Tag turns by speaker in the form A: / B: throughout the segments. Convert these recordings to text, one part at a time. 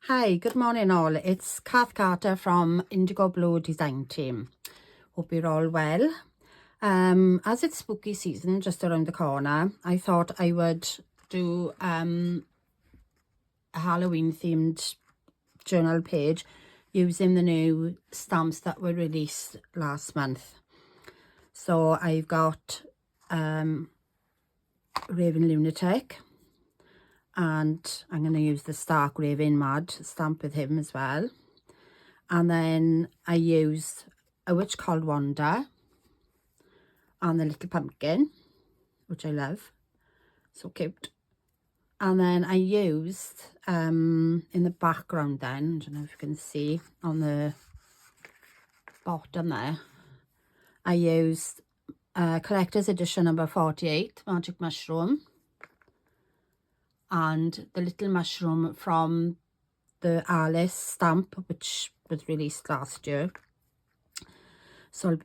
A: Hi, good morning all. It's Cath Carter from Indigo Blue Design Team. Hope you're all well. As it's spooky season just around the corner, I thought I would do a Halloween themed journal page using the new stamps that were released last month. So I've got Raven Lunatic, and I'm going to use the Stark Raven Mad stamp with him as well. And then I used a witch called Wanda and the little pumpkin, which I love, so cute. And then I used in the background then, I don't know if you can see on the bottom there, I used collector's edition number 48 magic mushroom and the little mushroom from the Alice stamp, which was released last year. So I'll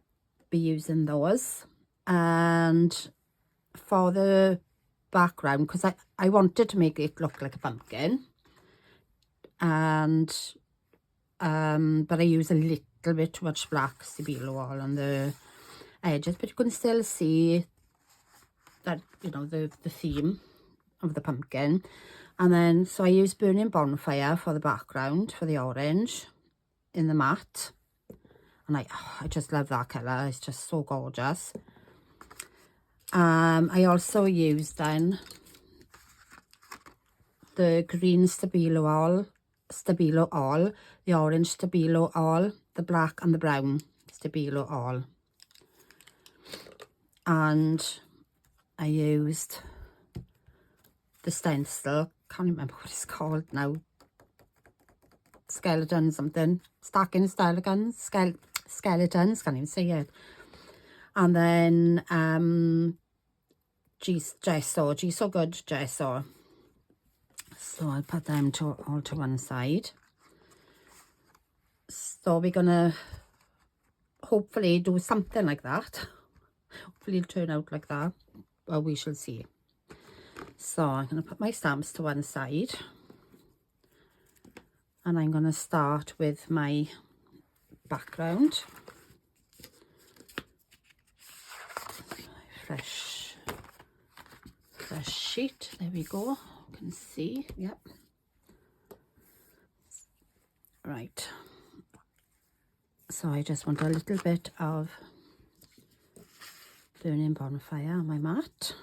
A: be using those. And for the background, because I wanted to make it look like a pumpkin, and but I use a little bit too much black stabilo all on the edges, but you can still see that, you know, the theme of the pumpkin. And then so I use Burning Bonfire for the background, for the orange in the matte, and I just love that colour. It's just so gorgeous. I also used then the green Stabilo all, the orange Stabilo all, the black and the brown Stabilo all. And I used the stencil, can't remember what it's called now, skeleton something, stacking skeletons, skeletons, can't even say it. And then gesso good gesso. So I'll put them all to one side. So we're gonna hopefully do something like that. Hopefully it'll turn out like that. Well, we shall see. So I'm gonna put my stamps to one side, and I'm gonna start with my background. Fresh sheet, there we go, you can see, yep. Right, so I just want a little bit of Burning Bonfire on my mat.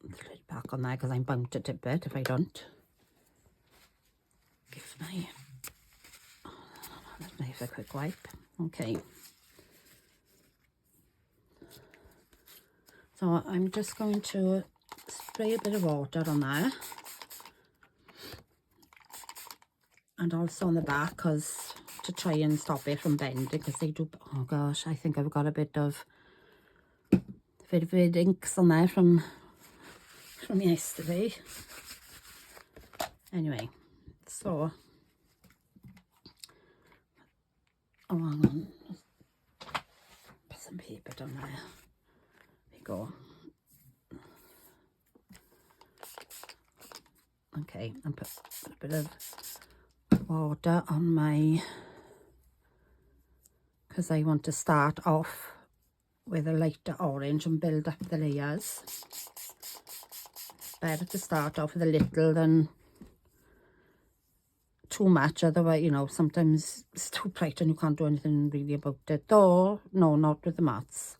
A: Throw it back on there because I'm bound to tip it if I don't. Give my knife a quick wipe. Okay. So I'm just going to spray a bit of water on there. And also on the back, because to try and stop it from bending, because they do. Oh gosh, I think I've got a bit of vivid inks on there from yesterday. Anyway, so hang on, put some paper down there. There we go. Okay, and put a bit of water on my, because I want to start off with a lighter orange and build up the layers. It's better to start off with a little than too much, otherwise, you know, sometimes it's too bright and you can't do anything really about it. Though, no, not with the mats.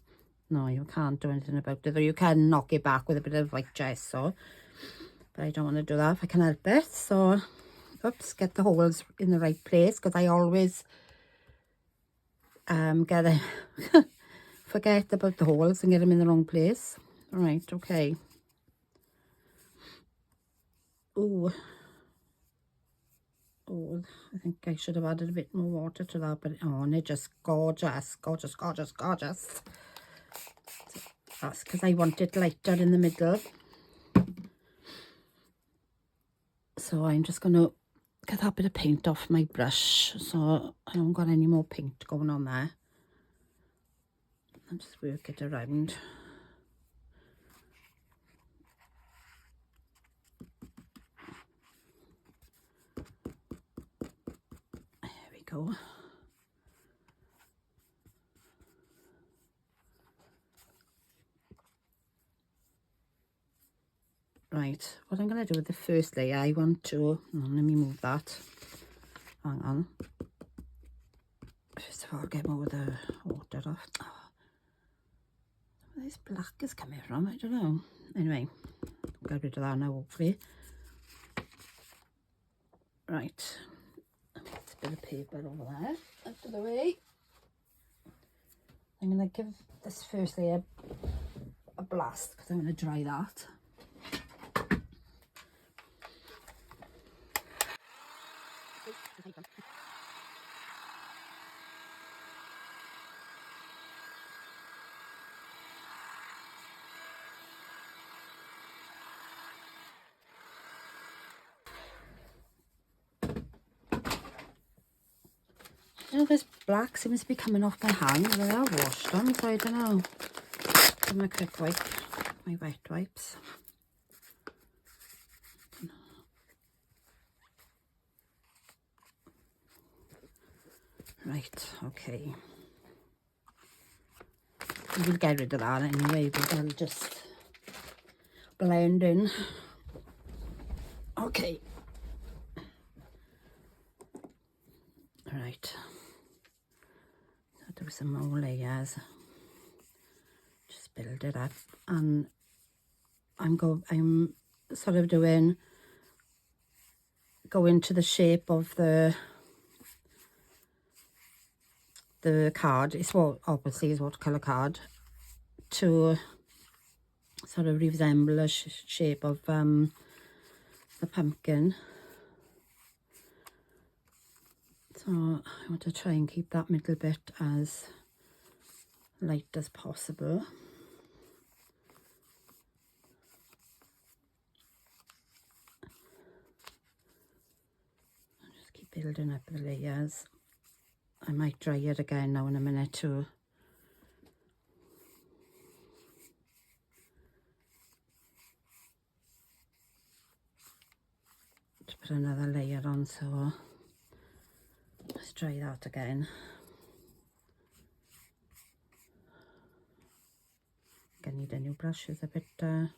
A: No, you can't do anything about it. Though you can knock it back with a bit of like gesso, but I don't want to do that if I can help it. So, oops, get the holes in the right place, because I always forget about the holes and get them in the wrong place. All right, okay. Oh, I think I should have added a bit more water to that, but oh, and it's just gorgeous, gorgeous, gorgeous, gorgeous. That's because I want it lighter in the middle. So I'm just going to get that bit of paint off my brush, so I haven't got any more paint going on there. I'll just work it around. go. Right, what I'm going to do with the first layer, I want to, let me move that, hang on. First of all, get more of the water off. Oh, where this black is coming from, I don't know. Anyway, get rid of that now, hopefully. Right, let's put a bit of paper over there, out of the way. I'm going to give this first layer a blast because I'm going to dry that. You know, this black seems to be coming off my hands. They are washed on, so I don't know. Give them a quick wipe, my wet wipes. Right, okay. We'll get rid of that anyway, but I'll just blend in. Okay. Right. I'll do some more layers. Just build it up, and I'm sort of go into the shape of the card. It's obviously is watercolor card, to sort of resemble a shape of the pumpkin. So I want to try and keep that middle bit as light as possible. Just keep building up the layers. I might dry it again now in a minute too. To put another layer on, so let's try that again. I need a new brush. It's a bit okay,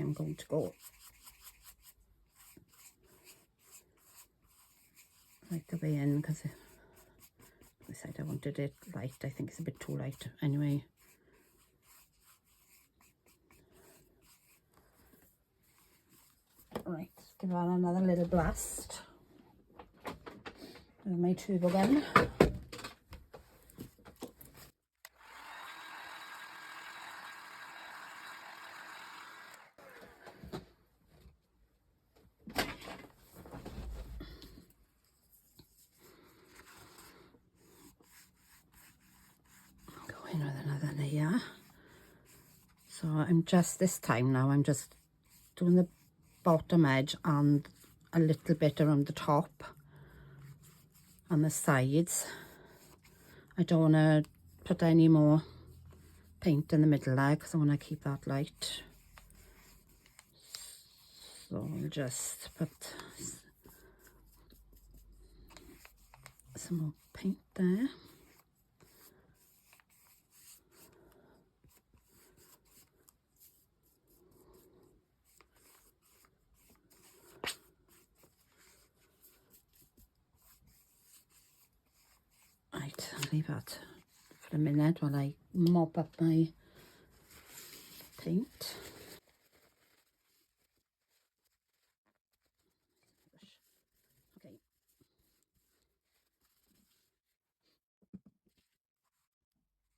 A: I'm going to go right the way in because I said I wanted it light. I think it's a bit too light anyway. Right, give that another little blast with my turbo gun. Go in with another layer. So I'm just this time now, I'm just doing the bottom edge and a little bit around the top and the sides. I don't want to put any more paint in the middle there because I want to keep that light. So I'll just put some more paint there. Right, I'll leave that for a minute while I mop up my paint. Okay.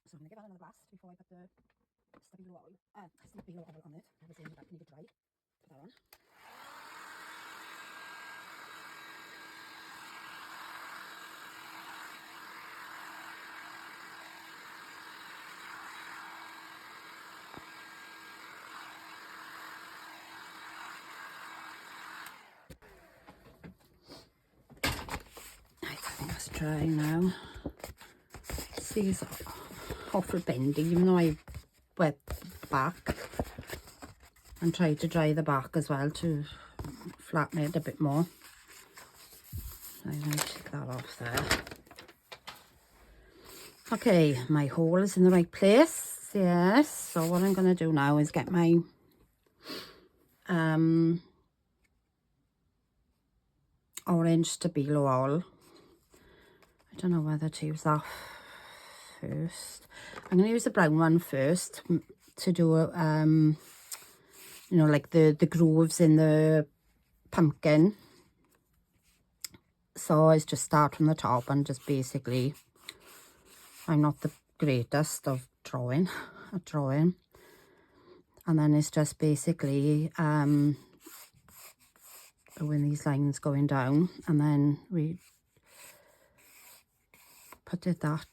A: So I'm going to give that another blast before I put the stubby oil, stubby oil on it. Obviously that can need to dry. Put that on. Right, I think that's dry now. See, it's awful bendy, even though I wet the back and tried to dry the back as well to flatten it a bit more. I'm going to take that off there. Okay, my hole is in the right place. Yes, so what I'm going to do now is get my orange Stabilo all. I don't know whether to use that first. I'm going to use the brown one first to do you know, like the grooves in the pumpkin. So I just start from the top and just basically, I'm not the greatest of drawing, and then it's just basically doing these lines going down, and then we put it that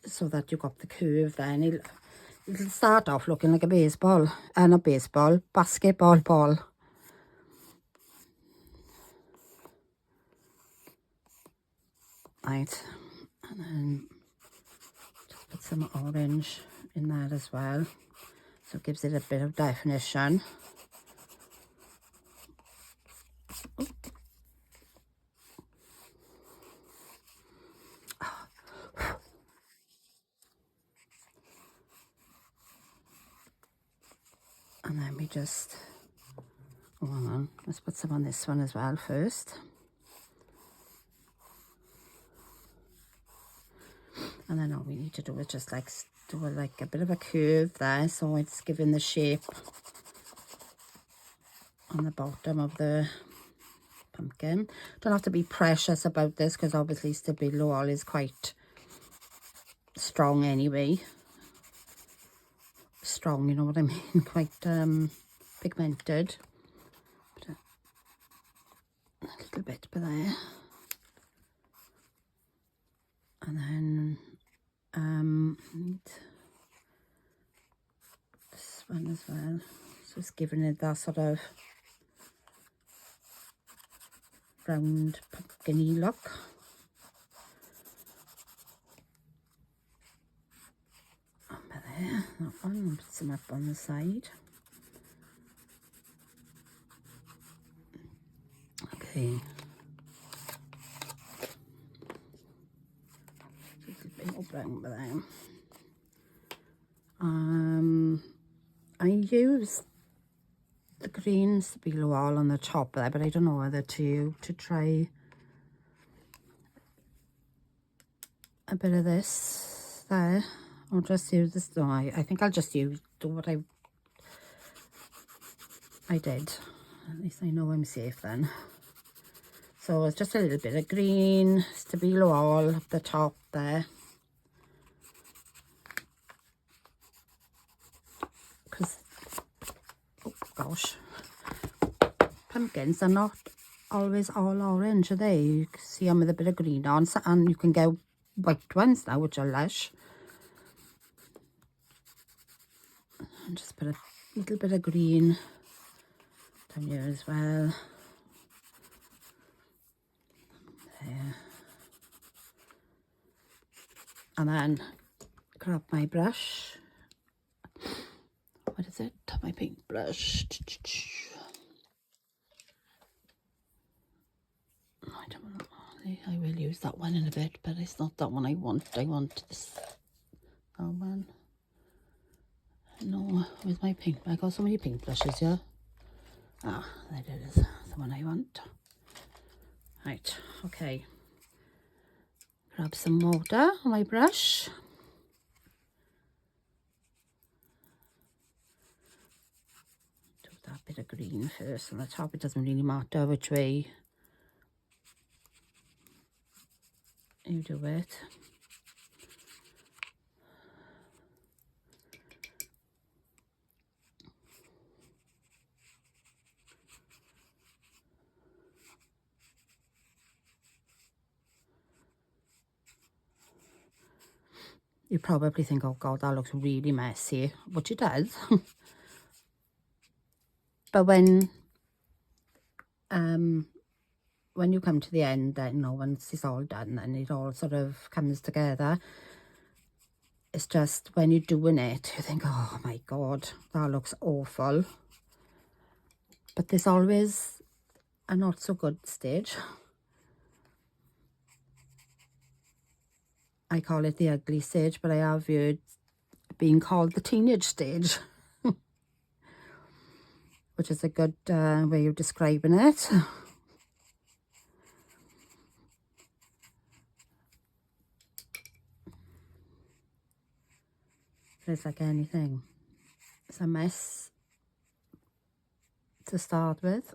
A: so that you got the curve. Then it'll start off looking like a baseball, not baseball, basketball ball. Right, and then just put some orange in there as well, so it gives it a bit of definition. And then we just, oh, hang on, let's put some on this one as well first. And then all we need to do is just like do like a bit of a curve there, so it's giving the shape on the bottom of the pumpkin. Don't have to be precious about this, because obviously Stabilo all is quite strong anyway. Strong, you know what I mean, quite pigmented. But a little bit by there. And then this one as well, so it's giving it that sort of round pumpkin-y look. Up there, that one, put some up on the side. Okay. Just a bit more brown by there. I use the green Stabilo all on the top there, but I don't know whether to try a bit of this there, or just use this. No, I think I'll just do what I did. At least I know I'm safe then. So it's just a little bit of green Stabilo all up the top there, because, oh gosh, pumpkins are not always all orange, are they? You can see them with a bit of green on, and you can get white ones now, which are lush. And just put a little bit of green down here as well. There. And then grab my brush. What is it? My paintbrush. I don't know. I will use that one in a bit, but it's not that one I want. I want this. That one. No, with my paint. I got so many paint brushes, yeah. Ah, there it is. The one I want. Right, okay. Grab some water on my brush. Do that bit of green first on the top. It doesn't really matter which way you do it. You probably think, oh God, that looks really messy, which it does. But when you come to the end, then, you know, once it's all done and it all sort of comes together, it's just when you're doing it, you think, oh my God, that looks awful. But there's always a not so good stage. I call it the ugly stage, but I have heard being called the teenage stage, which is a good way of describing it. It's like anything. It's a mess to start with.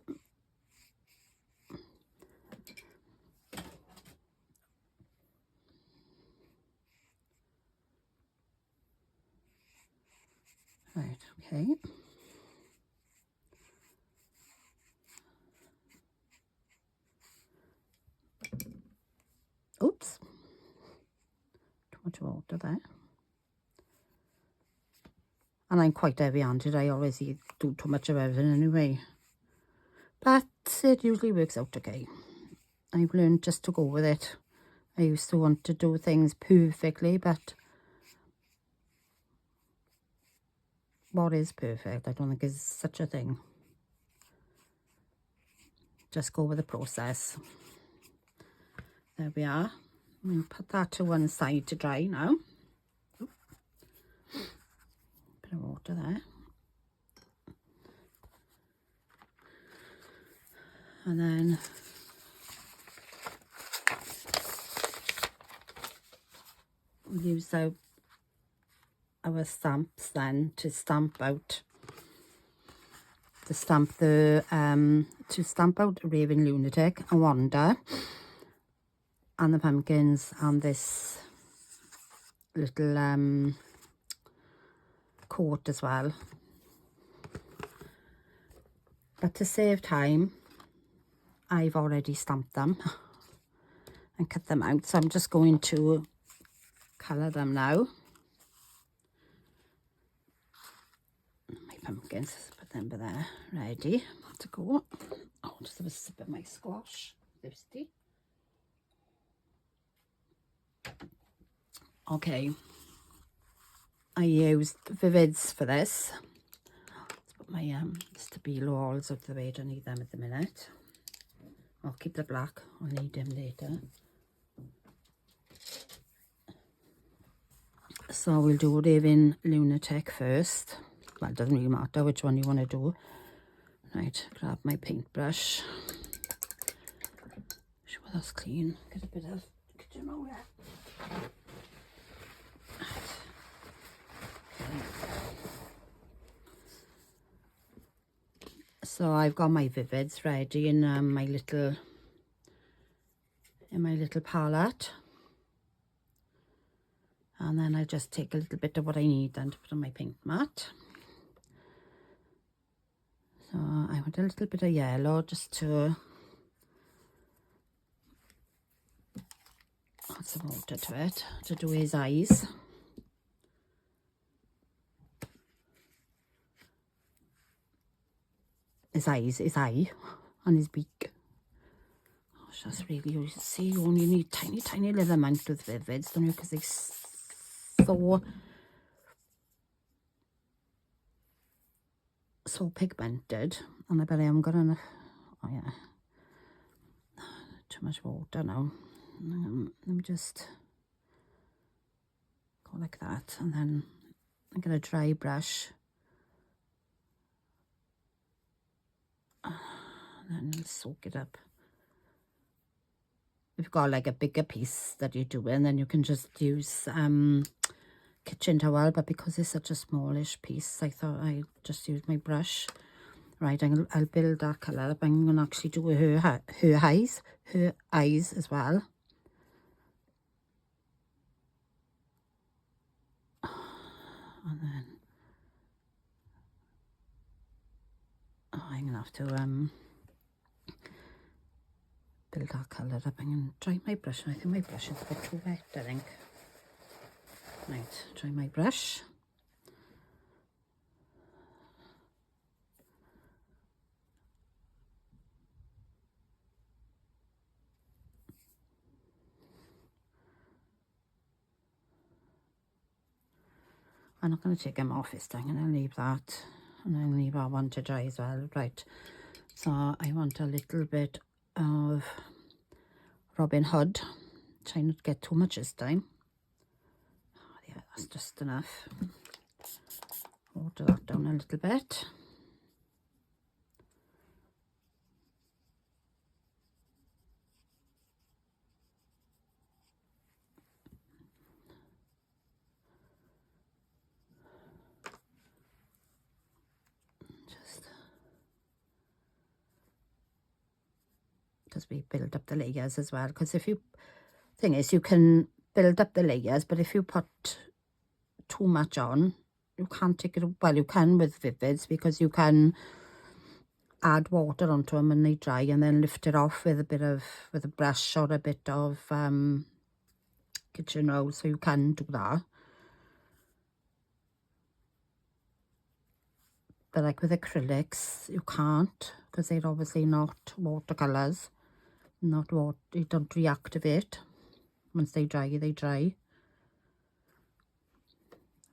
A: Right, okay. Oops. Too much water there. And I'm quite heavy-handed. I always do too much of everything anyway. But it usually works out okay. I've learned just to go with it. I used to want to do things perfectly, but what is perfect? I don't think is such a thing. Just go with the process. There we are. I'm going to put that to one side to dry now. Bit of water there. And then we'll use our stamps then to stamp out Raving Lunatic and Wanda and the pumpkins and this little coat as well. But to save time, I've already stamped them and cut them out, so I'm just going to colour them now. My pumpkins, put them there, ready to go. Oh, just have a sip of my squash, thirsty. Okay, I used Vivids for this. Let's put my stabilo walls out of the way. I don't need them at the minute. I'll keep the black, I'll need them later. So we'll do Raving Lunatic first. Well, it doesn't really matter which one you want to do. Right, grab my paintbrush. Sure that's clean. Get a bit of kitchen roll there. So I've got my Vivids ready in my little palette, and then I just take a little bit of what I need then to put on my paint mat. So I want a little bit of yellow just to add some water to it to do his eyes. His eye and his beak. Gosh, that's really, you see, you only need tiny little amount with Vivids, don't you? Because they're so pigmented. And I bet I am gonna, oh yeah, too much water now. Let me just go like that, and then I'm gonna dry brush. And then soak it up. If you've got like a bigger piece that you're doing, then you can just use kitchen towel, but because it's such a smallish piece, I thought I'd just use my brush. Right, I'll build that colour up. I'm going to actually do her eyes as well. And then I'm going to have to build that colour up. I'm going to dry my brush. I think my brush is a bit too wet, I think. Right, dry my brush. I'm not going to take them off this time. I'm going to leave that, and then leave our one to dry as well. Right, so I want a little bit of Robin Hood. Try not to get too much this time. That's just enough. Water that down a little bit. Just because we build up the layers as well. Because if you, thing is, you can build up the layers, but if you put too much on, you can't take it. Well, you can with Vivids, because you can add water onto them when they dry and then lift it off with a brush or a bit of kitchen roll, so you can do that. But like with acrylics, you can't, because they're obviously not watercolours. Not water, you don't reactivate. Once they dry, they dry.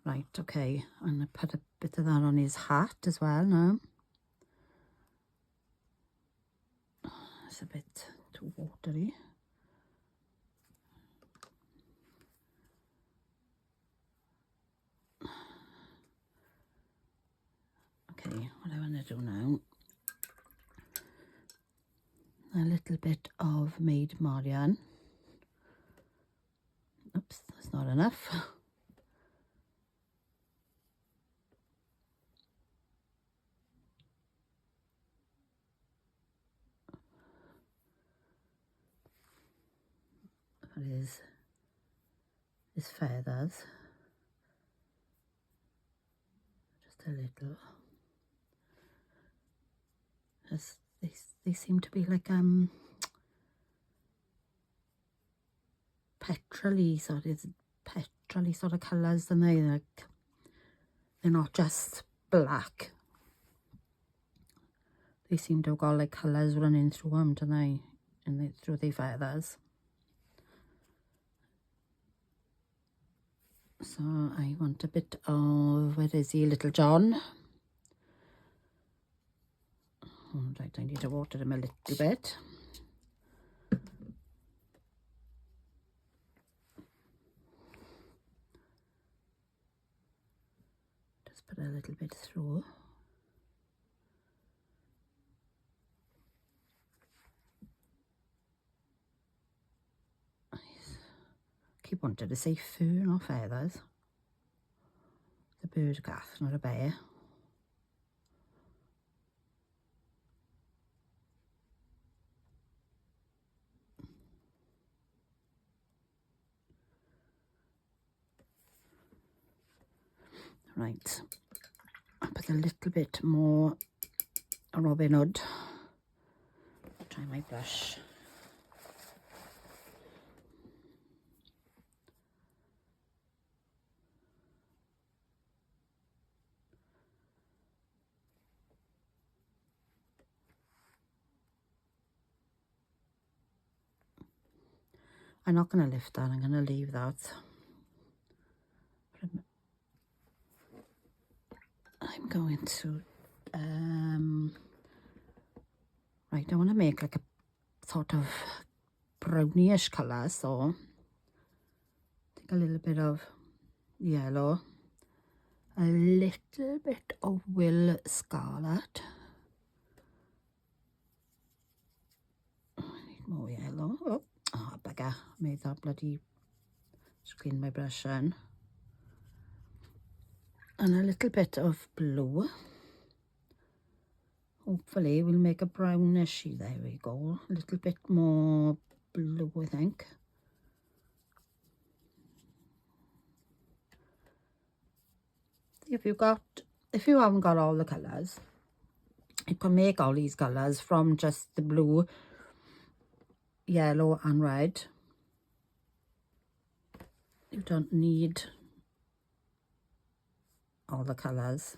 A: Right, okay. I'm going to put a bit of that on his hat as well now. It's a bit too watery. Okay, what I want to do now, a little bit of Maid Marian. Oops, that's not enough. For his feathers. Just a little. As they seem to be like petrol-y sort of colours, and they're not just black. They seem to have got like colours running through them, don't they? And through their feathers. So I want a bit of, where is he, Little John? Oh, right, I need to water him a little bit. Just put a little bit through. Keep wanting to say fur, not feathers. The bird Cath, not a bear. Right, I'll put a little bit more Robin Hood. Try my brush. I'm not going to lift that, I'm going to leave that. I'm going to, right, I want to make like a sort of brownish colour, so take a little bit of yellow, a little bit of Will Scarlet. I need more yellow. Oh, bugger, made that bloody, just clean my brush in. And a little bit of blue. Hopefully we'll make a brownishy, there we go. A little bit more blue, I think. If you haven't got all the colours, you can make all these colours from just the blue, yellow and red. You don't need all the colours.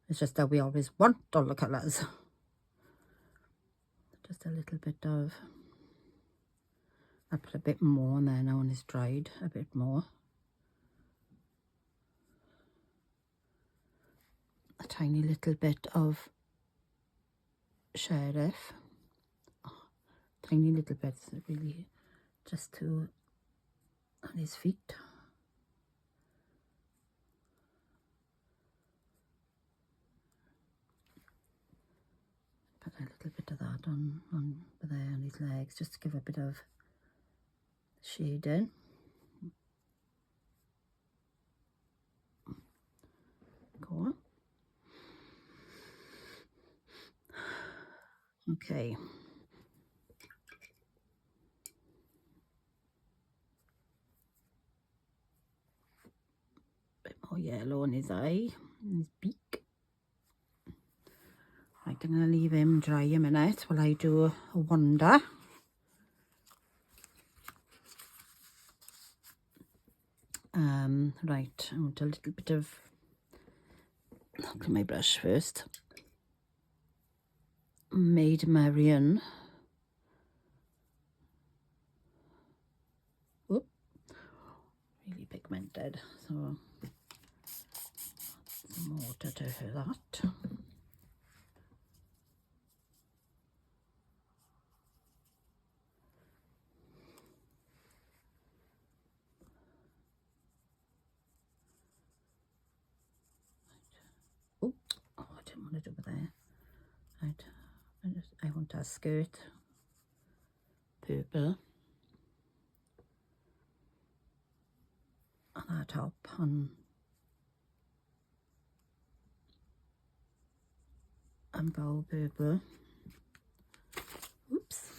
A: It's just that we always want all the colours. Just a little bit of, I'll put a bit more in there now when it's dried, a bit more. A tiny little bit of Sheriff. Oh, tiny little bits, really, just to, on his feet. try a little bit of that on there on his legs, just to give a bit of shading. Go on. Okay. Bit more yellow on his eye, and his beak. Right, I'm going to leave him dry a minute while I do a wonder. Right, I want a little bit of, look at my brush first. Maid Marian. Whoop. Really pigmented, so some water to that. Oh, I didn't want to do it there. Right, I want our skirt purple and our top and bow purple. Oops.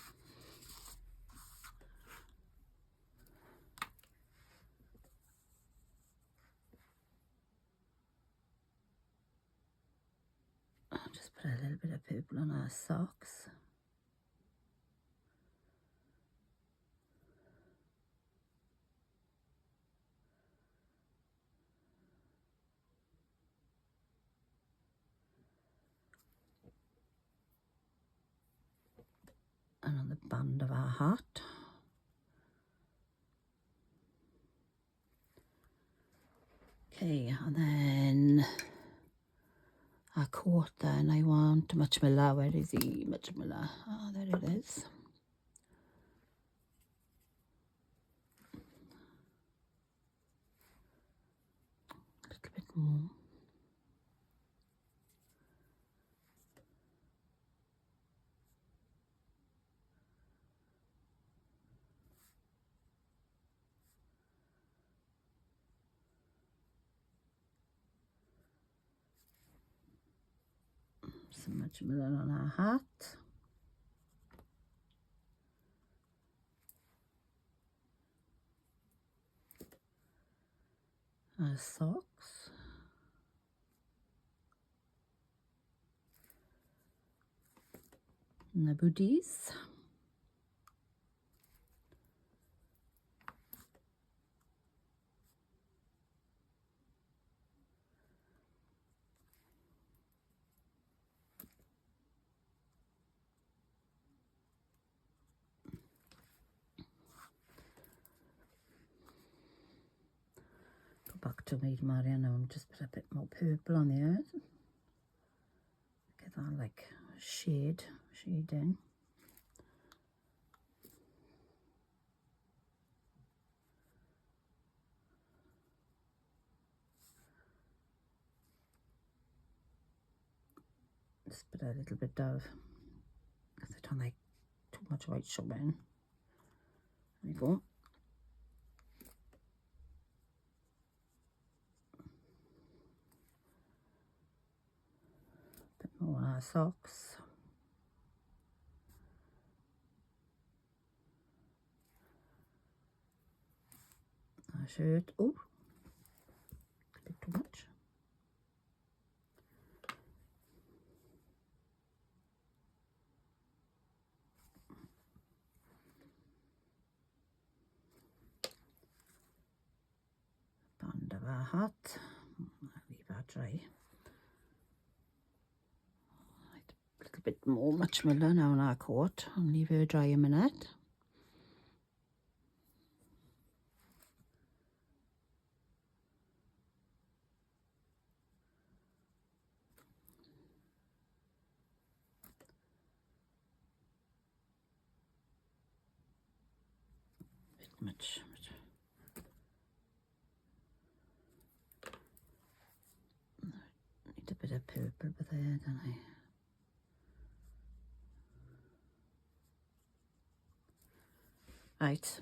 A: I'll just put a little bit of purple on our socks. And on the band of our hat. Okay, and then our coat then, I want Muchmilla. Where is he? Muchmilla. Ah, there it is. A little bit more. Some Muchmilla on our hat. Our socks. And the booties. Go back to Maid Marian now and just put a bit more purple on the earth. Get that like shading. Just put a little bit of, because I don't like too much white showing. There we go. Bit more on our socks. Our shirt. Oh, a bit too much. Band of our hat. I'll leave that dry. Right, a little bit more Muchmilla now on our coat and leave her dry a minute. Bit much. Need a bit of purple there, don't I? Right.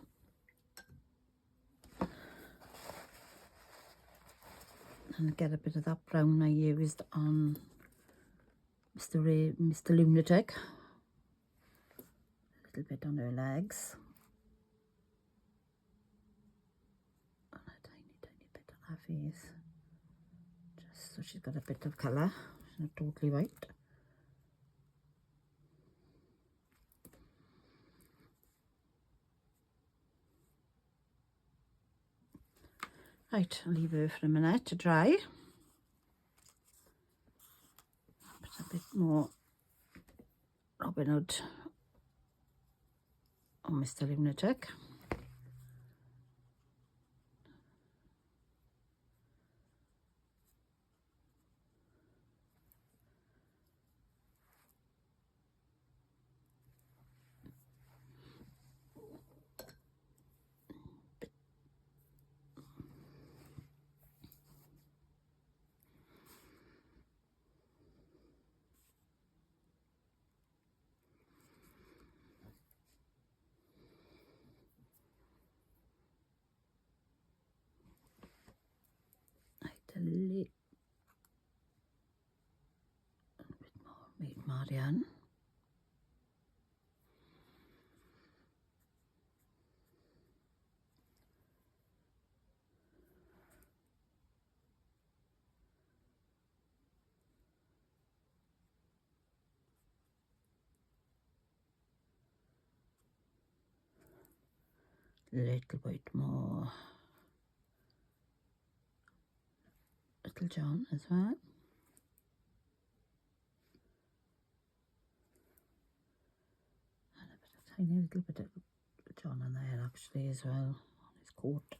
A: And get a bit of that brown I used on Mr. Lunatic. A little bit on her legs. And a tiny bit on her face. Just so she's got a bit of colour. She's not totally white. Right, I'll leave her for a minute to dry. Put a bit more Robin Hood on Mr. Lunatic. A little bit more Maid Marian. Little bit more Little John as well. And a tiny little bit of John on there actually as well, on his coat.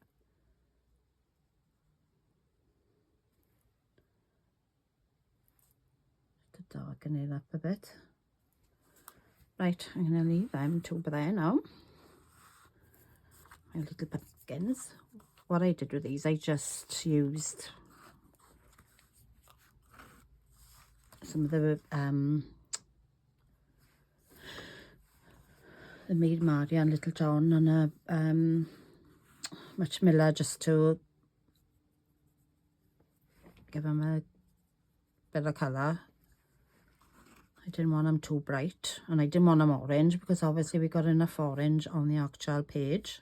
A: Just to darken it up a bit. Right, I'm going to leave them two there now. My little pumpkins. What I did with these, I just used some of the Maid Marian, Little John, and a Much Miller, just to give them a bit of colour. I didn't want them too bright, and I didn't want them orange because obviously we got enough orange on the actual page.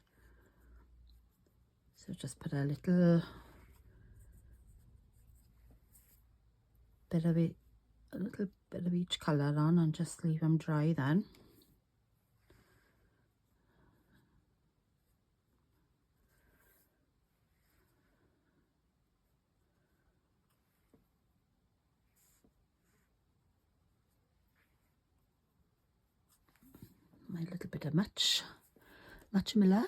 A: So just put a little bit of it, a little bit of each colour on, and just leave them dry then. My little bit of Much Miller.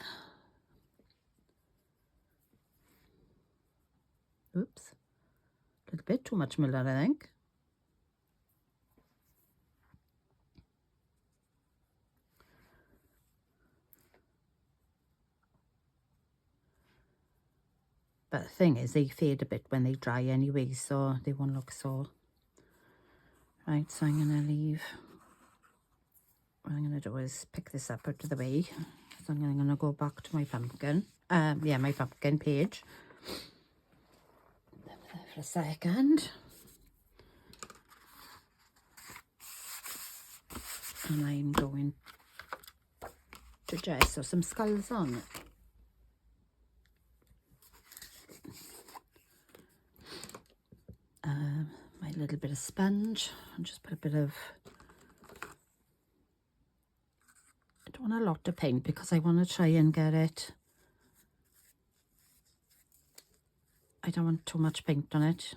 A: Oops, a little bit too much Miller, I think. But the thing is, they fade a bit when they dry anyway, so they won't look so. Right, so I'm going to leave. What I'm going to do is pick this up out of the way. So I'm going to go back to my pumpkin. Yeah, my pumpkin page. There for a second. And I'm going to just sew some skulls on. My little bit of sponge, and just put a bit of, I don't want a lot of paint because I want to try and get it, I don't want too much paint on it,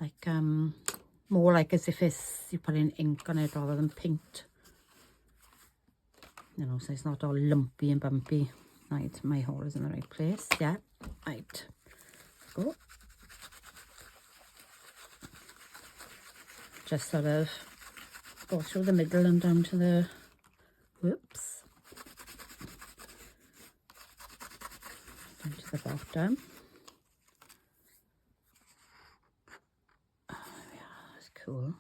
A: like more like as if you're putting ink on it rather than paint, you know, so it's not all lumpy and bumpy. Right, my hole is in the right place. Yeah, right, go. Just sort of go through the middle and down to the, whoops, down to the bottom. Oh, yeah, that's cool.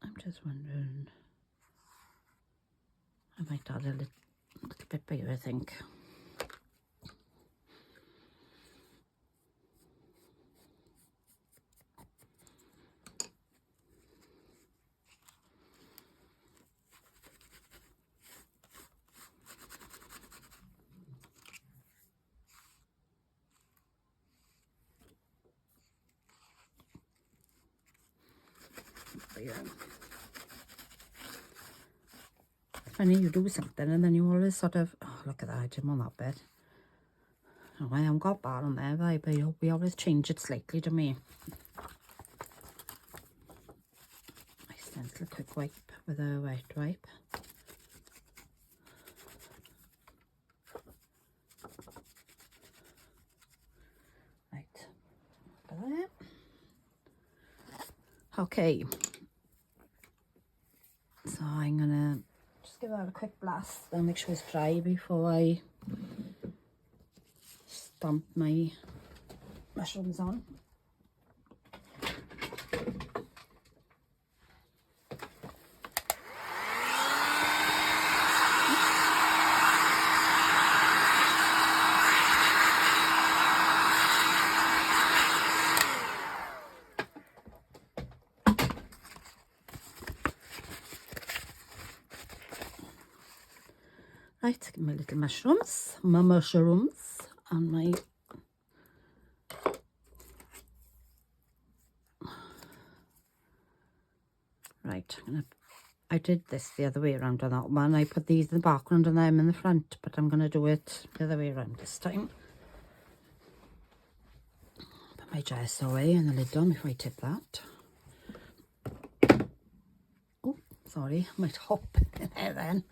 A: I'm just wondering, I might add a little bit bigger, I think. Bigger. It's funny, you do something and then you always sort of, oh, look at that, I didn't want that bit. Oh, I haven't got bad on there, but we always change it slightly, don't we? Nice little quick wipe with a wet wipe. Right, there. Okay, so I'm gonna just give that a quick blast and make sure it's dry before I stamp my mushrooms on. Right, my little mushrooms, and my right. I did this the other way around on that one. I put these in the background and them in the front, but I'm gonna do it the other way around this time. Put my gesso away and the lid on before I tip that. Oh, sorry, I might hop in there then.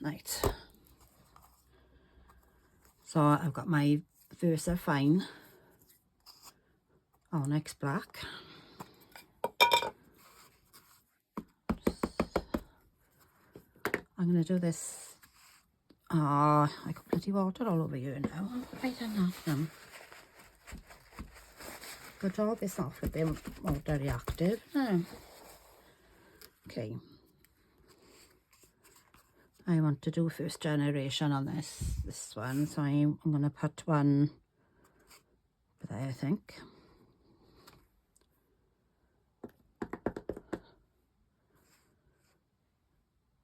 A: Right. So I've got my Versa Fine Onyx Black. I'm going to do this. I got bloody water all over here now. Right on that now. Good job, it's not flipping water reactive. No. Okay. I want to do first generation on this one, so I'm going to put one there, I think.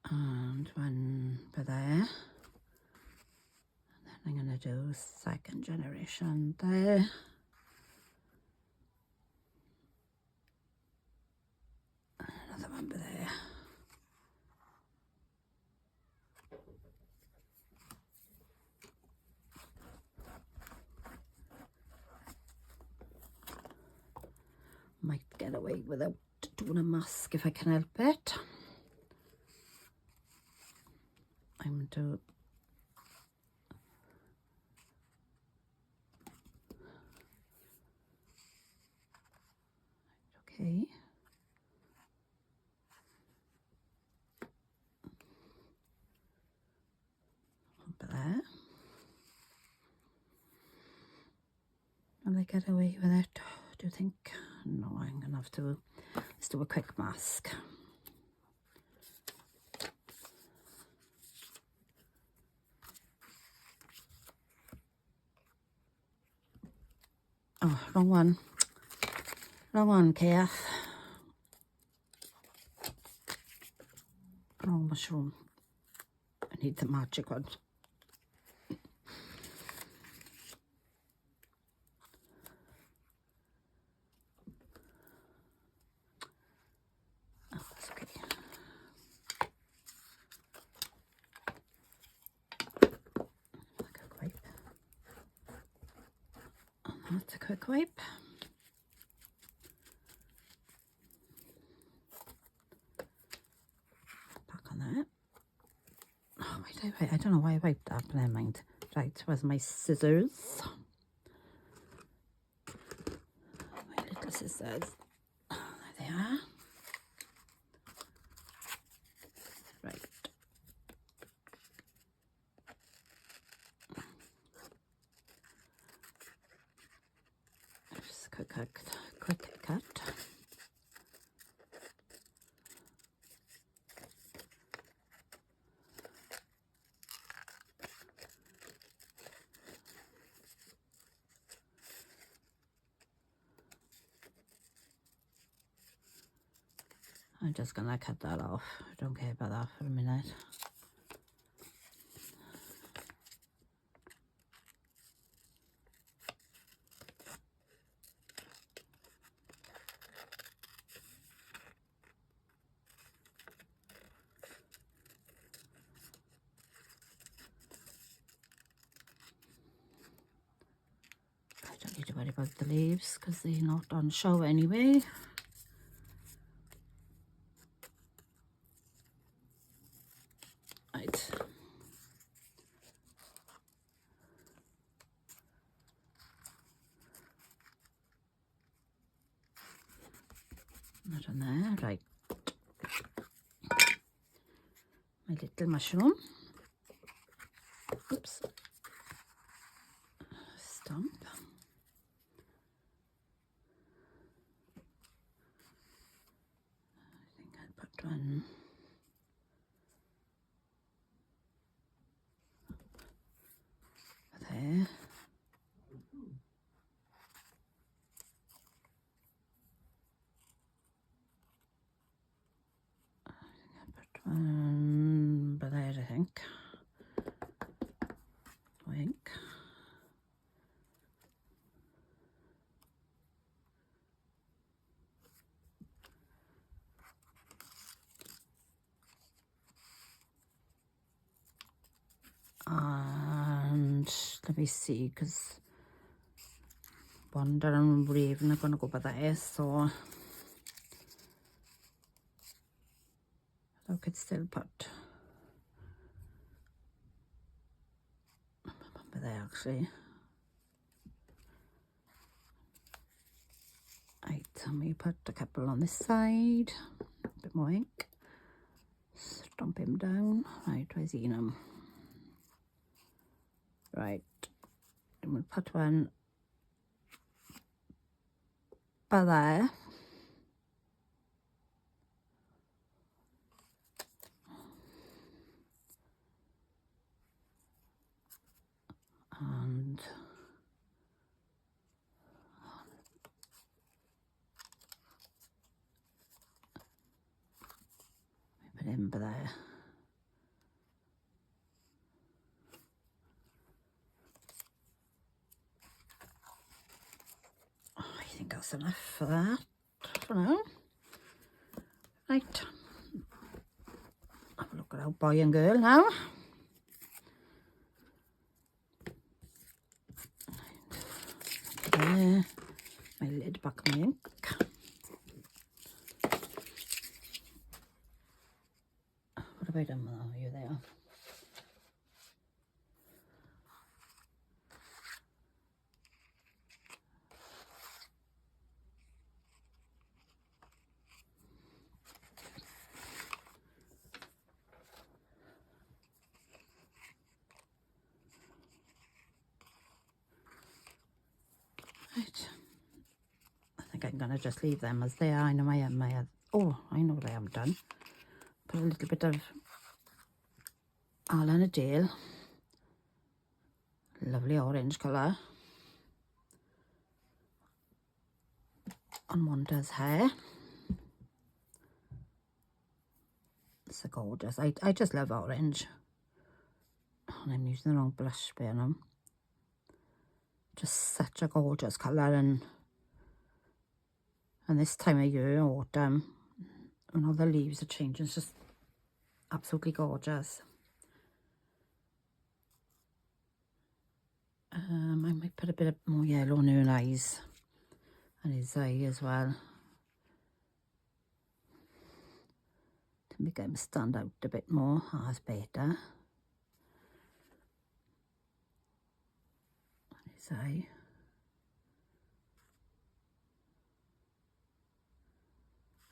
A: And one by there. And then I'm going to do second generation there. And another one by there. Might get away without doing a mask if I can help it. I'm going to okay. Up there. Will I get away with it? Do you think? No, I'm going to have to, let's do a quick mask. Oh, wrong one. Wrong one, Cath. Wrong mushroom. I need the magic one. Oh, that's okay. A quick wipe. And that's a quick wipe. I don't know why I wiped that, but never mind. Right, where's my scissors? My little scissors. There they are. Right. Just quick cut. I'm just gonna cut that off. I don't care about that for a minute. I don't need to worry about the leaves because they're not on show anyway. Right. Not on there, right. My little mushroom. Oops. Stump. I think I'll put one there. Put one by there, I think. Wink. And let me see, because Wonder and Raven are going to go by there, so I could still put by there actually. Right, and we put a couple on this side, a bit more ink, stomp him down. Right, where's Enum? Right, and we'll put one by there. And put him by there. Oh, I think that's enough for that for now. Right, have a look at our boy and girl now. There, my lid back of my ink. What have I done with that? Oh, you there. Right, I think I'm gonna just leave them as they are. I know oh, I know what I haven't done. Put a little bit of Alan a Dale, lovely orange colour, on Wanda's hair. It's so gorgeous. I just love orange. And I'm using the wrong blush pen on. Just such a gorgeous colour, and this time of year, autumn, when all the leaves are changing, it's just absolutely gorgeous. I might put a bit more yellow on her eyes and his eye as well to make him stand out a bit more. That's better. And his eye.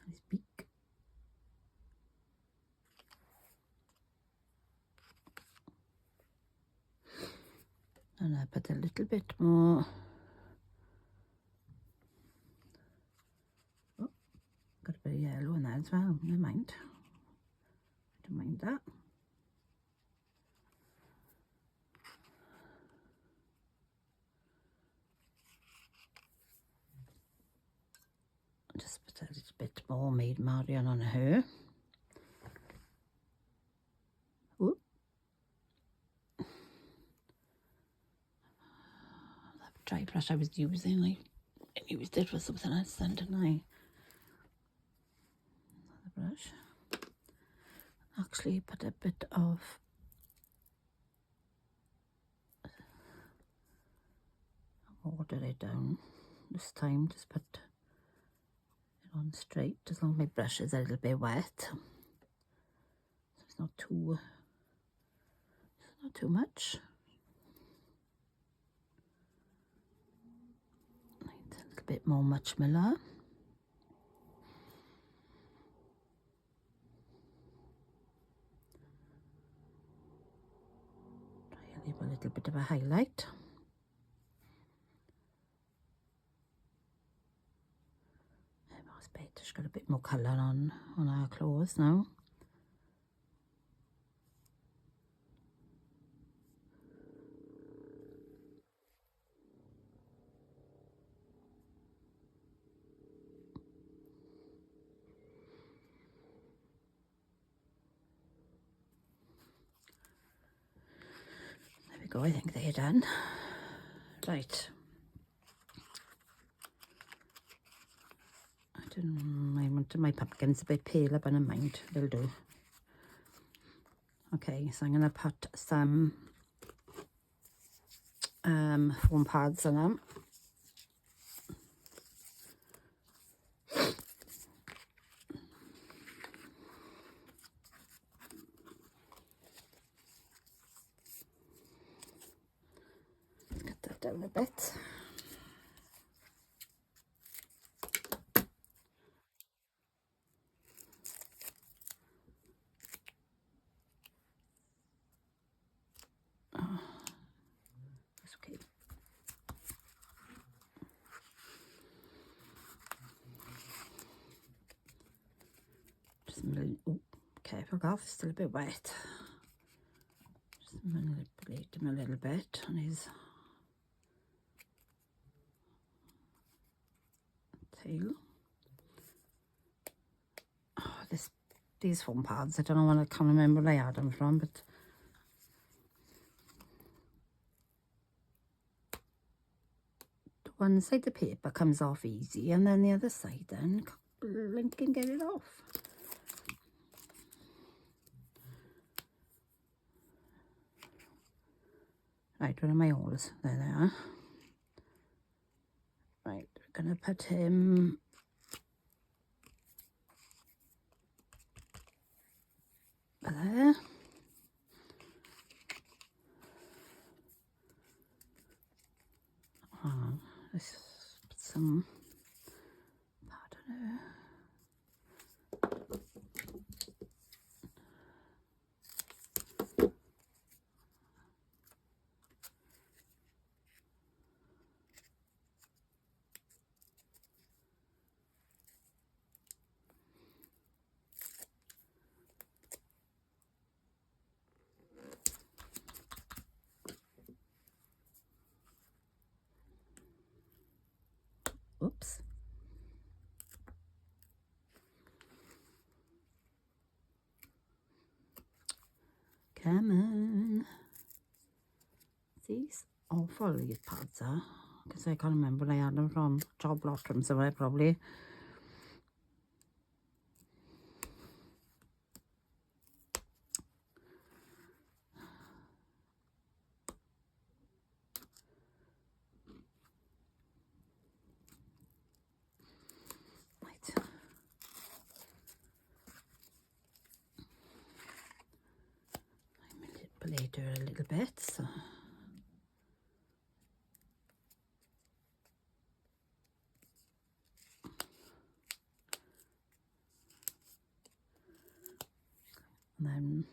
A: And his beak. And I put a little bit more. Oh, got a bit of yellow in there as well. Never mind. Don't mind that. Just put a little bit more Maid Marian on her. Ooh. That dry brush I was using, I used it for something else then, didn't I? The brush. Actually put a bit of water it down this time, just put it on straight, as long as my brush is a little bit wet, so it's not too much. Right, a little bit more much Miller. Try and leave a little bit of a highlight. That's better, she's got a bit more colour on our clothes now. There we go, I think they're done. Right. I want my pumpkins a bit paler, but never mind, they'll do. Okay, so I'm going to put some foam pads on them. Cut that down a bit. Oh, that's okay. Just careful, Cath, still a bit wet. Just manipulate him a little bit on his tail. Oh, these foam pads, I don't know when I can't remember where I had them from, but one side the paper comes off easy, and then the other side then Link can get it off. Right, where are my holes? There they are. Right, we're going to put him there. Oh, let's put some pad on her. Oops. Come on. These awful these pads are, because I can't remember where I had them from. Job lot from somewhere probably. Right. I manipulate her a little bit, so. And then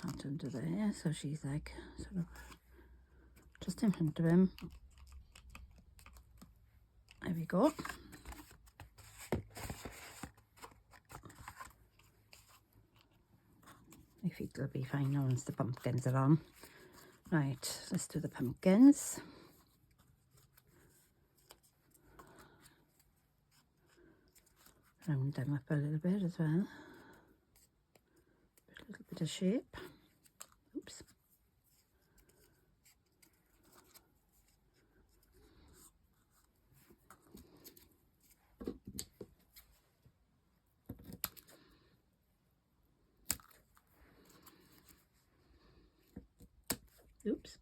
A: out under there, so she's like sort of just in front of him. There we go. My feet will be fine now once the pumpkins are on. Right, let's do the pumpkins. round them up a little bit as well. A little bit of shape. Oops. Oops.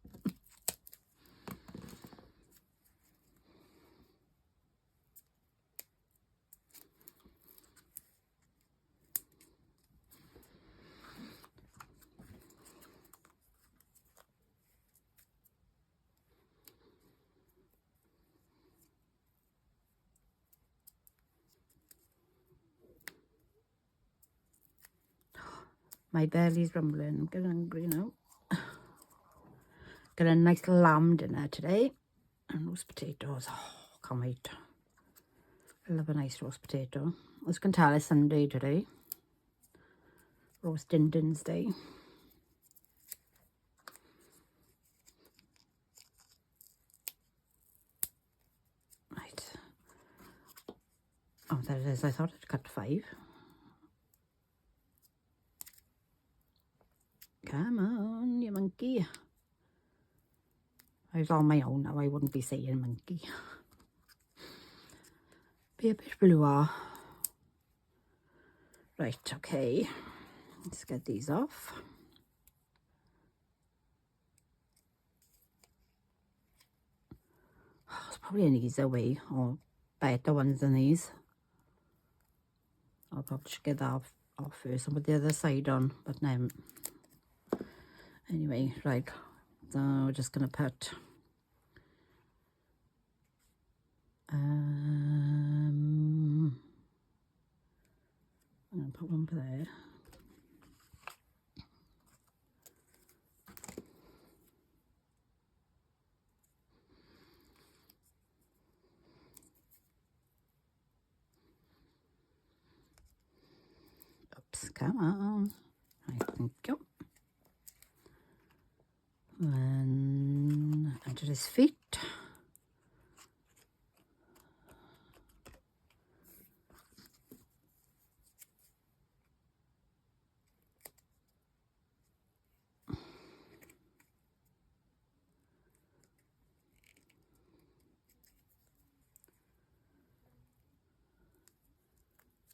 A: My belly's rumbling. I'm getting hungry now. Got a nice lamb dinner today. And roast potatoes. Oh, can't wait. I love a nice roast potato. As you can tell, it's Sunday today. Roast Dindins Day. Right. Oh, there it is. I thought I'd cut 5. Come on, you monkey. I was on my own now. I wouldn't be saying monkey. Be a bit bluer. Right, okay. Let's get these off. Oh, it's probably an easier way, or better ones than these. I'll probably get that off first and put the other side on, but no. Anyway, right. So we're just going to put I'm going to put one there. Oops, come on. Right, thank you. And under his feet.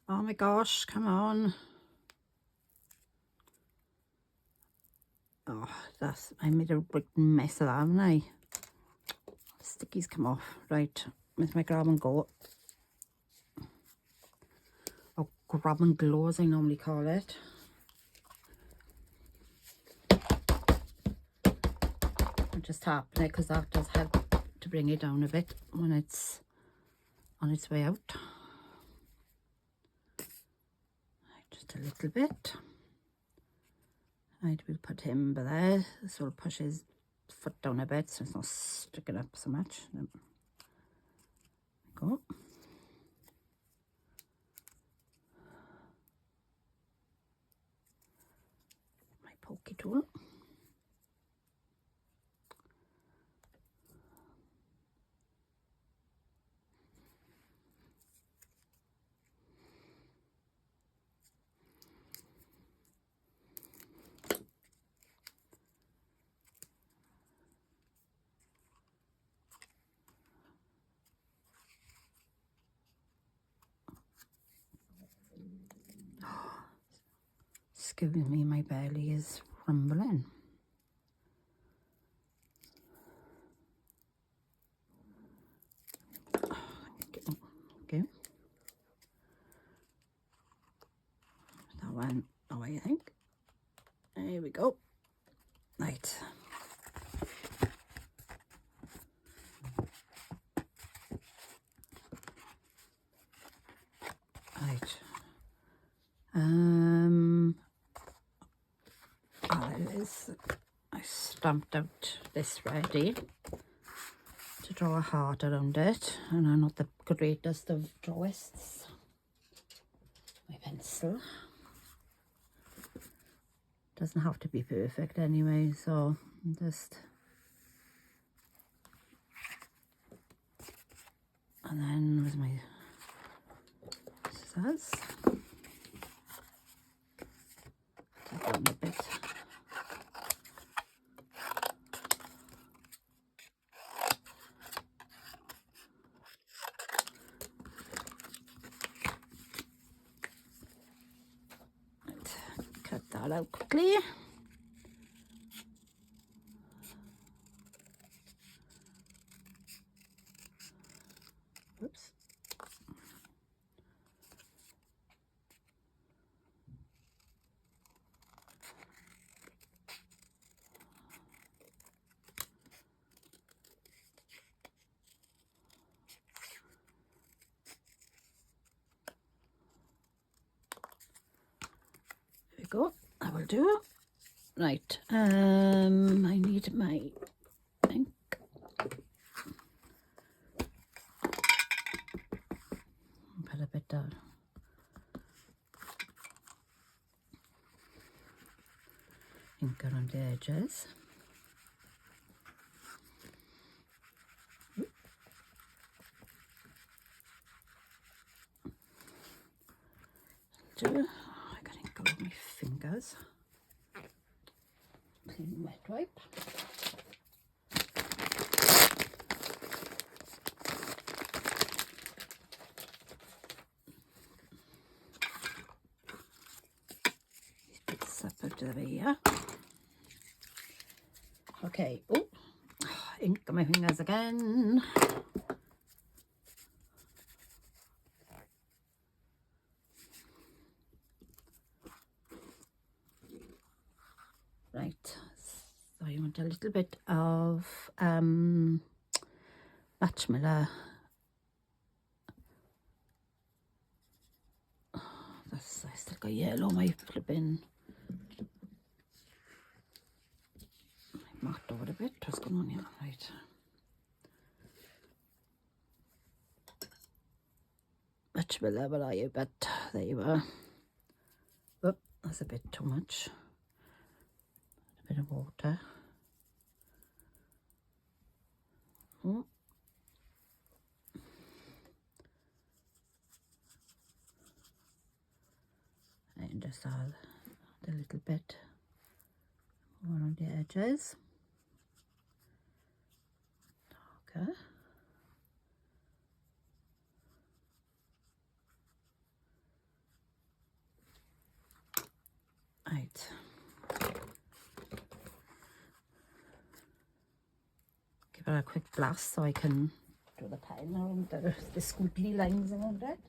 A: Oh my gosh, come on. Oh, I made a big mess of that, haven't I? The stickies come off. Right, with my grab and go. Or grab and glow as I normally call it. I'm just tapping it because that does help to bring it down a bit when it's on its way out. Just a little bit. Right, we'll put him by there. This will push his foot down a bit so it's not sticking up so much. There we go. My pokey tool. Excuse me, my belly is rumbling. Okay. That one away, I think. There we go. Right. Right. Oh, there it is. I stamped out this ready to draw a heart around it, and I'm not the greatest of drawists. My pencil doesn't have to be perfect anyway, so just, and then with my scissors. Take on a bit. Cut that out quickly. Oops. There we go. I will do. Right. I need my ink. Put a bit down. Ink around the edges. I got ink all over my fingers. Clean wet wipe. These bits up out of here. Okay. Oh, ink on my fingers again. Right, so I want a little bit of matchmiller. That's, I still got yellow my flipping. I marked over a bit. What's going on here? Right. Matchmiller, where are you? But there you are. Oh, that's a bit too much. A bit of water. Oh. And just add a little bit more on the edges. Okay. Right. Give it a quick blast so I can do the pen around the squiggly lines around it.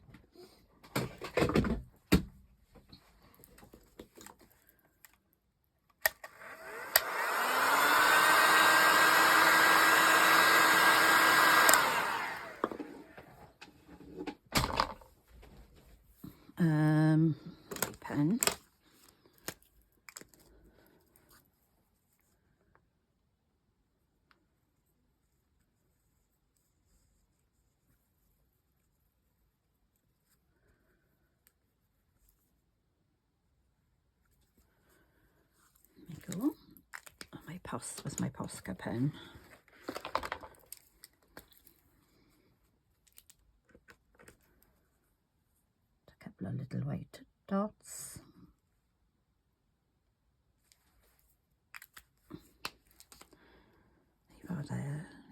A: Pen. There we go. My was my Posca pen. A couple of little white dots.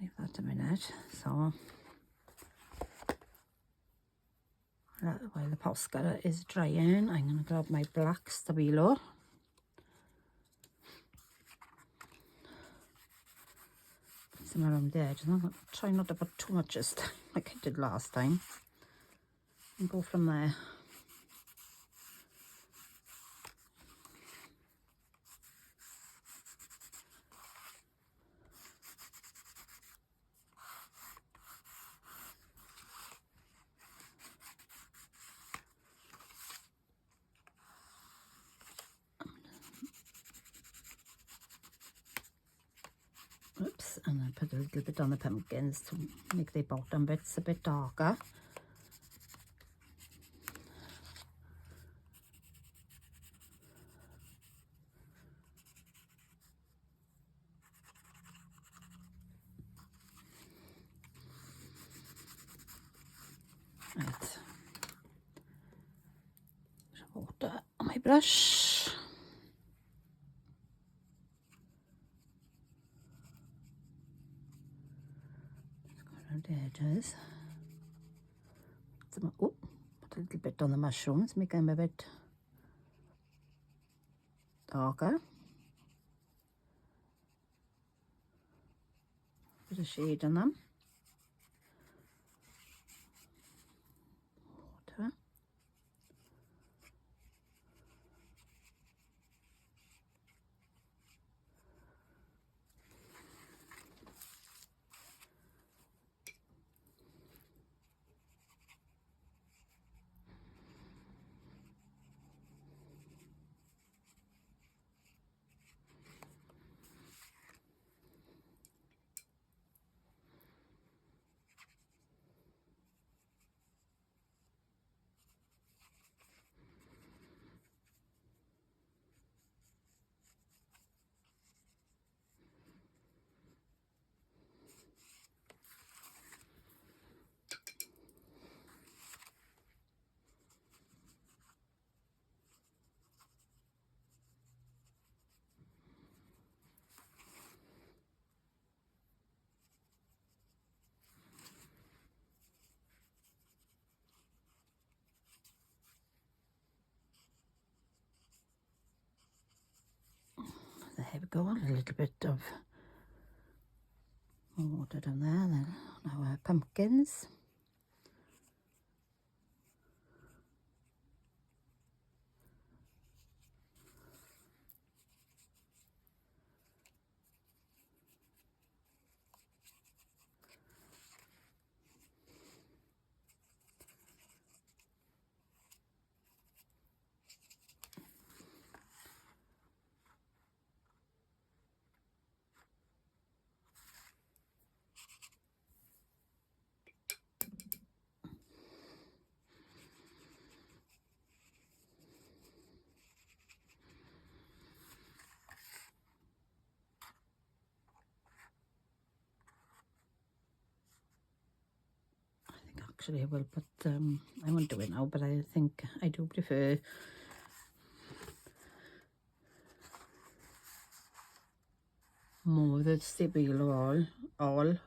A: Leave that a minute. So while the Posca is drying, I'm going to grab my black Stabilo. Some around the edge. I'm try not to put too much this time, like I did last time. And go from there. Oops, and I put a little bit on the pumpkins to make the bottom bits a bit darker. Right. hairbrush. Just go around the edges. Oh, put a little bit on the mushrooms, make them a bit darker. Bit of shade on them. Water. There we go, a little bit of water down there. Then now our pumpkins. Actually, I will put, I won't do it now, but I think I do prefer more of the Stabilo oil.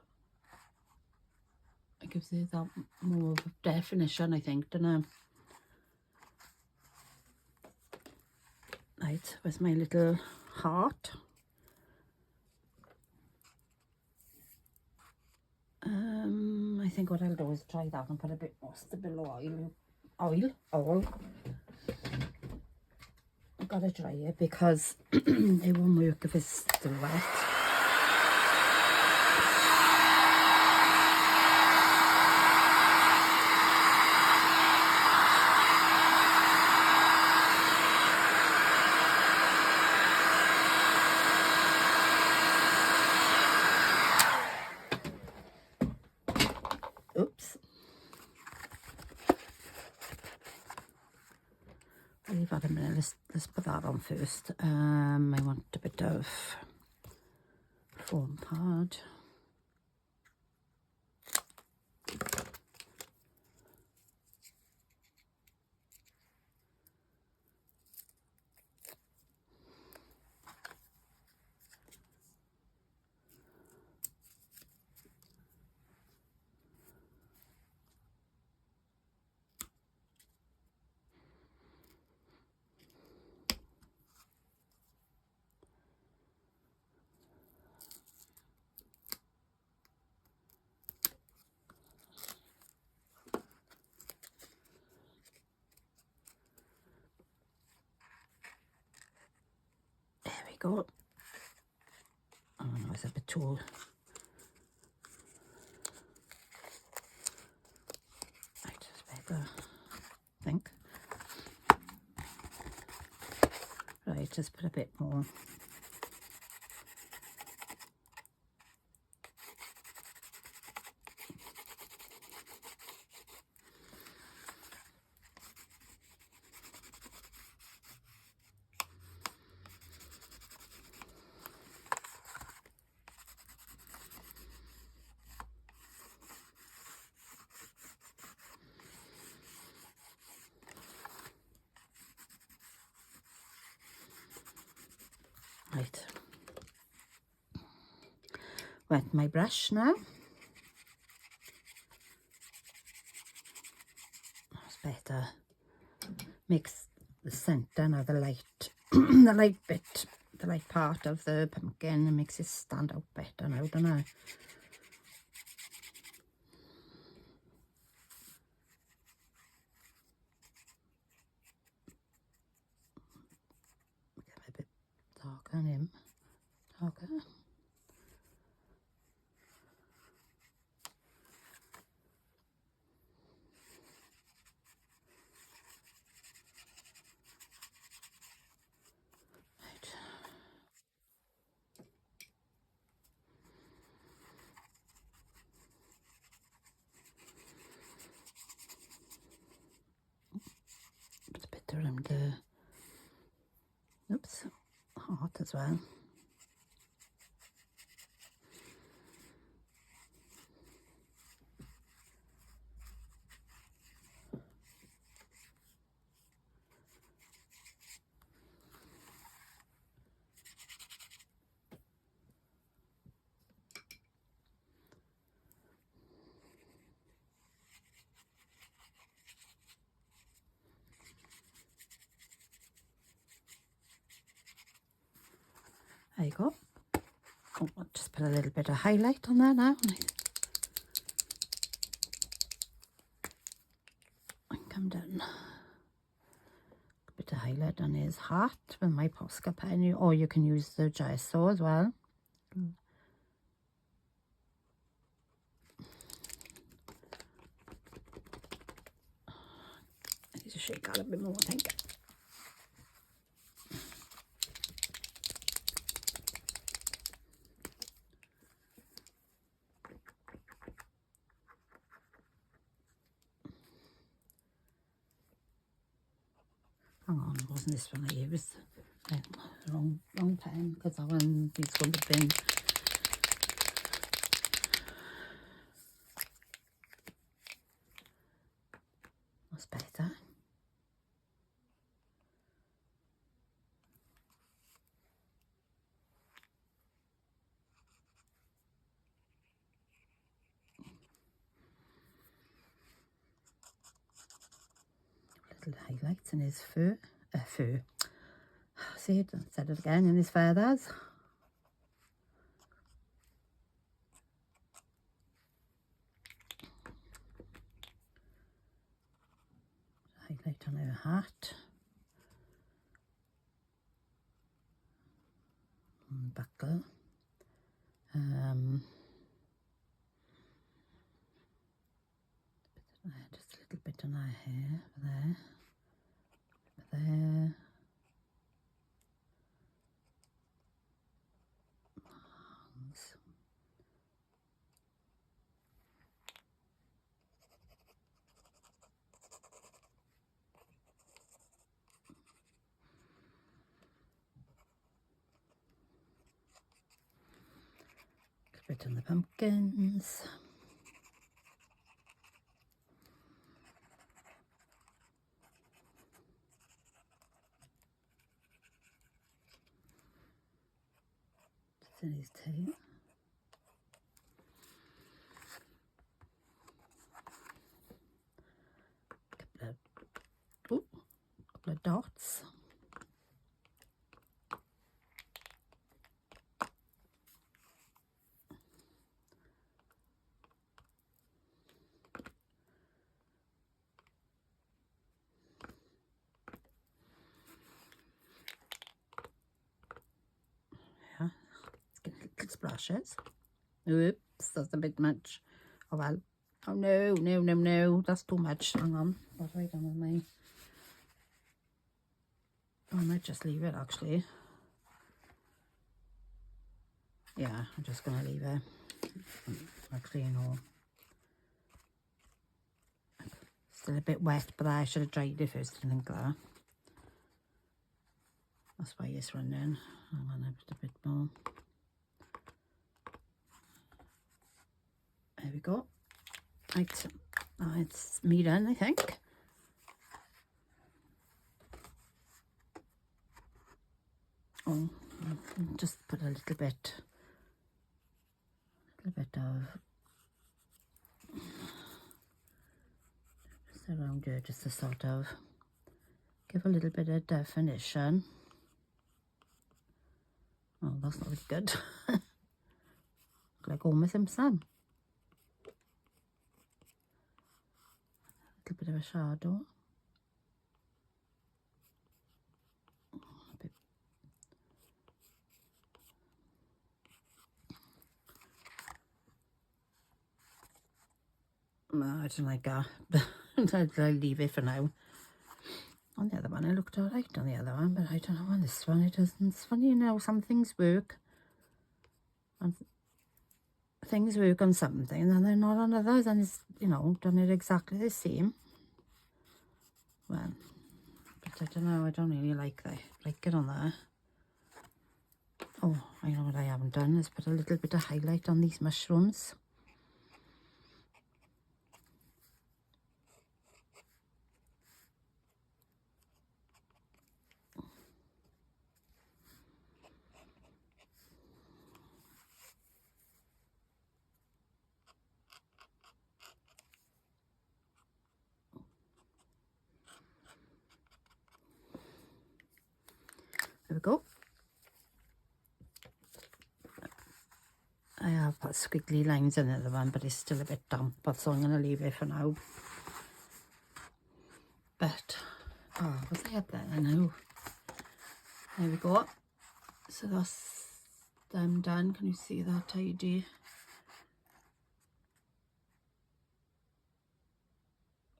A: It gives it that more of a definition, I think, don't it? Right, where's my little heart? I think what I'll do is try that and put a bit more Stabilo oil. I've got to dry it because it won't work if it's still wet. Oops. I'll leave that a minute. Let's put that on first. I want a bit of foam pad. There we go. Oh no, it's a bit too. I just better think. Right, just put a bit more. Right. Wet my brush now. That's better. Makes the centre now, the light, the light bit, the light part of the pumpkin, and makes it stand out better now, don't it? Get a bit darker on him. Darker. Right. Put a bit around the, oops, heart as well. There you go. Oh, I'll just put a little bit of highlight on there now. And come down. A bit of highlight on his heart with my Posca pen, or you can use the gesso as well. I need to shake that a bit more, I think. Hang on, wasn't this one I used? Wrong pen, because that one needs to go in the bin. That's better. Little highlights in his fur. See it? I said it again, in his feathers. Highlight on her hat. And buckle. Just a little bit on her hair there. There. Arms. A bit on the pumpkins. Just in his tail. Couple of dots. Yeah, let's get little splashes. Oops, that's a bit much. Oh well. Oh no, that's too much. Hang on, what have I done with my... Oh, I might just leave it actually. Yeah, I'm just gonna leave it. Actually, you know, still a bit wet, but I should have dried it first, I think that. That's why it's running. I'm gonna put a bit more. There we go. Right, now it's me done, I think. Oh, And just put a little bit of just around here, just to sort of give a little bit of definition. Oh, that's not really good. Like Homer Simpson. A little bit of a shadow. No, I don't like that. I'll leave it for now. On the other one, I looked alright on the other one, but I don't know on this one, it doesn't. It's funny, you know, some things work. And things work on something, and they're not on others, and it's, you know, done it exactly the same. Well, but I don't know, I don't really like it on there. Oh, I know what I haven't done is put a little bit of highlight on these mushrooms. There we go. I have put squiggly lines in the other one, but it's still a bit damp, so I'm going to leave it for now. But, oh, was I up there now? There we go. So that's them done. Can you see that tidy?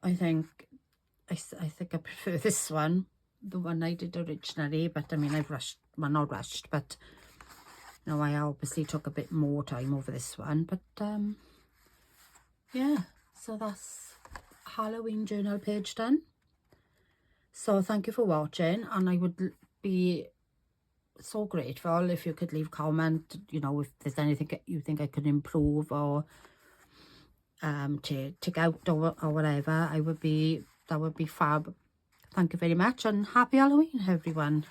A: I think I prefer this one, the one I did originally, but I mean I've rushed, well not rushed, but you know, I obviously took a bit more time over this one, but yeah, so that's Halloween journal page done. So thank you for watching, and I would be so grateful if you could leave a comment, you know, if there's anything you think I could improve or take out or whatever. That would be fab. Thank you very much, and happy Halloween everyone.